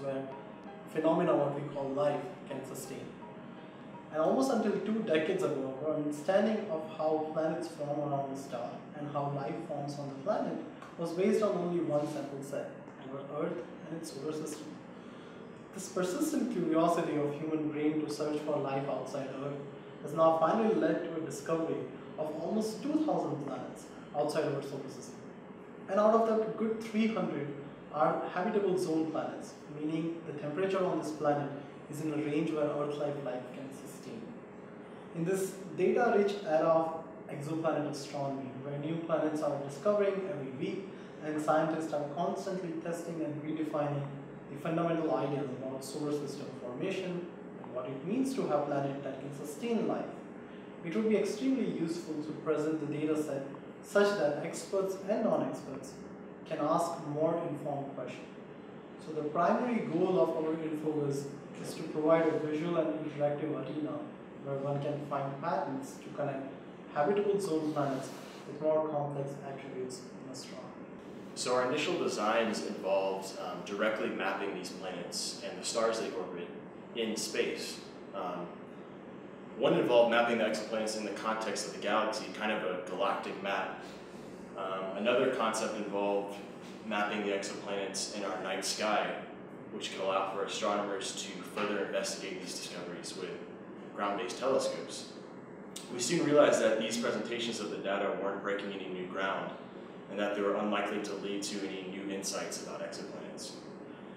where phenomena what we call life can sustain. And almost until 2 decades ago, our understanding of how planets form around the star and how life forms on the planet was based on only one simple set, our Earth and its solar system. This persistent curiosity of human brain to search for life outside Earth has now finally led to a discovery of almost 2,000 planets outside our solar system. And out of that, good 300 are habitable zone planets, meaning the temperature on this planet is in a range where Earth-like life can sustain. In this data-rich era of exoplanet astronomy, where new planets are discovering every week, and scientists are constantly testing and redefining the fundamental ideas about solar system formation and what it means to have a planet that can sustain life, it would be extremely useful to present the data set such that experts and non-experts can ask more informed questions. So the primary goal of our info is to provide a visual and interactive arena where one can find patterns to connect habitable zone planets with more complex attributes in astronomy. So our initial designs involved directly mapping these planets and the stars they orbit in space. One involved mapping the exoplanets in the context of the galaxy, kind of a galactic map. Another concept involved mapping the exoplanets in our night sky, which could allow for astronomers to further investigate these discoveries with ground-based telescopes. We soon realized that these presentations of the data weren't breaking any new ground, and that they were unlikely to lead to any new insights about exoplanets.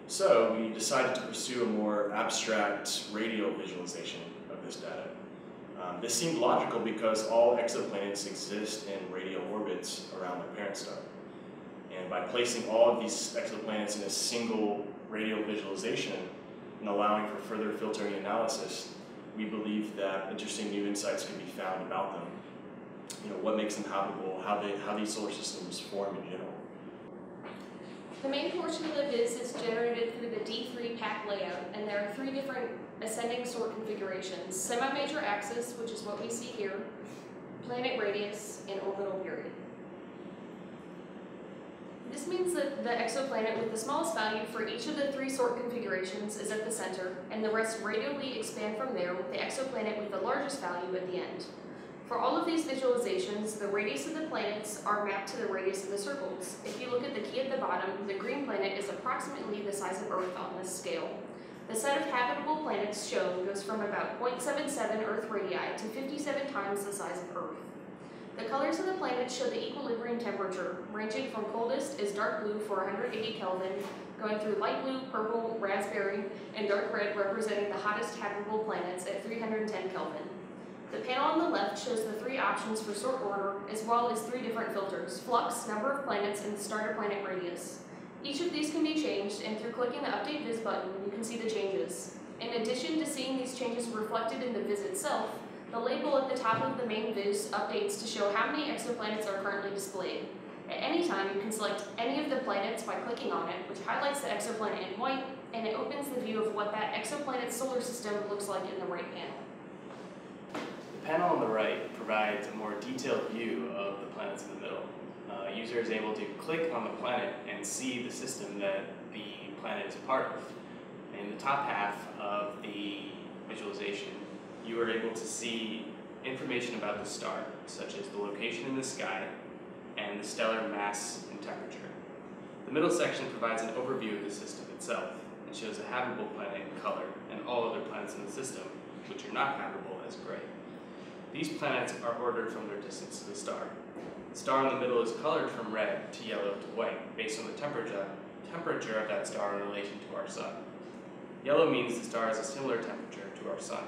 So we decided to pursue a more abstract radial visualization of this data. This seemed logical because all exoplanets exist in radial orbits around their parent star. And by placing all of these exoplanets in a single radial visualization and allowing for further filtering and analysis, we believe that interesting new insights could be found about them. What makes them habitable, how these solar systems form in general. The main portion of the viz is generated through the D3 pack layout, and there are 3 different ascending sort configurations: semi-major axis, which is what we see here, planet radius, and orbital period. This means that the exoplanet with the smallest value for each of the 3 sort configurations is at the center, and the rest radially expand from there, with the exoplanet with the largest value at the end. For all of these visualizations, the radius of the planets are mapped to the radius of the circles. If you look at the key at the bottom, the green planet is approximately the size of Earth on this scale. The set of habitable planets shown goes from about 0.77 Earth radii to 57 times the size of Earth. The colors of the planets show the equilibrium temperature, ranging from coldest is dark blue for 180 Kelvin, going through light blue, purple, raspberry, and dark red representing the hottest habitable planets at 310 Kelvin. The panel on the left shows the 3 options for sort order, as well as 3 different filters: flux, number of planets, and starter planet radius. Each of these can be changed, and through clicking the Update Viz button, you can see the changes. In addition to seeing these changes reflected in the viz itself, the label at the top of the main viz updates to show how many exoplanets are currently displayed. At any time, you can select any of the planets by clicking on it, which highlights the exoplanet in white, and it opens the view of what that exoplanet's solar system looks like in the right panel. The panel on the right provides a more detailed view of the planets in the middle. A user is able to click on the planet and see the system that the planet is a part of. In the top half of the visualization, you are able to see information about the star, such as the location in the sky and the stellar mass and temperature. The middle section provides an overview of the system itself and shows a habitable planet in color and all other planets in the system, which are not habitable, as gray. These planets are ordered from their distance to the star. The star in the middle is colored from red to yellow to white based on the temperature of that star in relation to our sun. Yellow means the star has a similar temperature to our sun.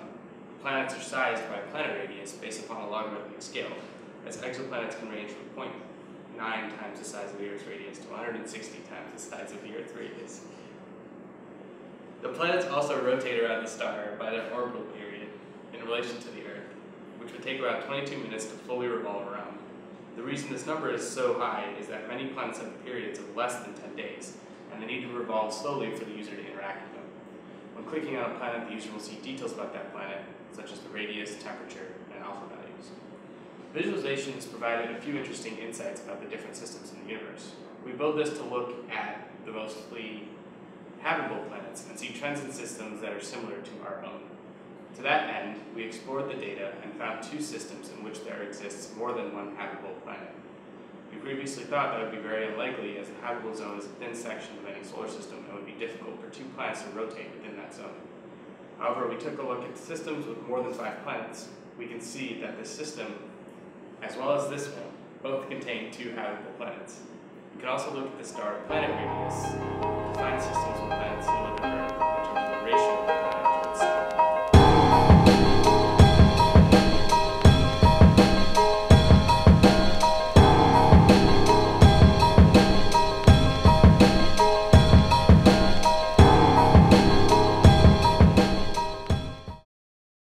Planets are sized by planet radius based upon a logarithmic scale, as exoplanets can range from 0.9 times the size of the Earth's radius to 160 times the size of the Earth's radius. The planets also rotate around the star by their orbital period in relation to the Earth, which would take around 22 minutes to fully revolve around. The reason this number is so high is that many planets have periods of less than 10 days, and they need to revolve slowly for the user to interact with them. When clicking on a planet, the user will see details about that planet, such as the radius, temperature, and alpha values. Visualizations provided a few interesting insights about the different systems in the universe. We built this to look at the mostly habitable planets and see trends in systems that are similar to our own. To that end, we explored the data and found 2 systems in which there exists more than one habitable planet. We previously thought that would be very unlikely, as the habitable zone is a thin section of any solar system and would be difficult for 2 planets to rotate within that zone. However, we took a look at systems with more than 5 planets. We can see that this system, as well as this one, both contain 2 habitable planets. We can also look at the star planet radius to find systems with planets similar to Earth.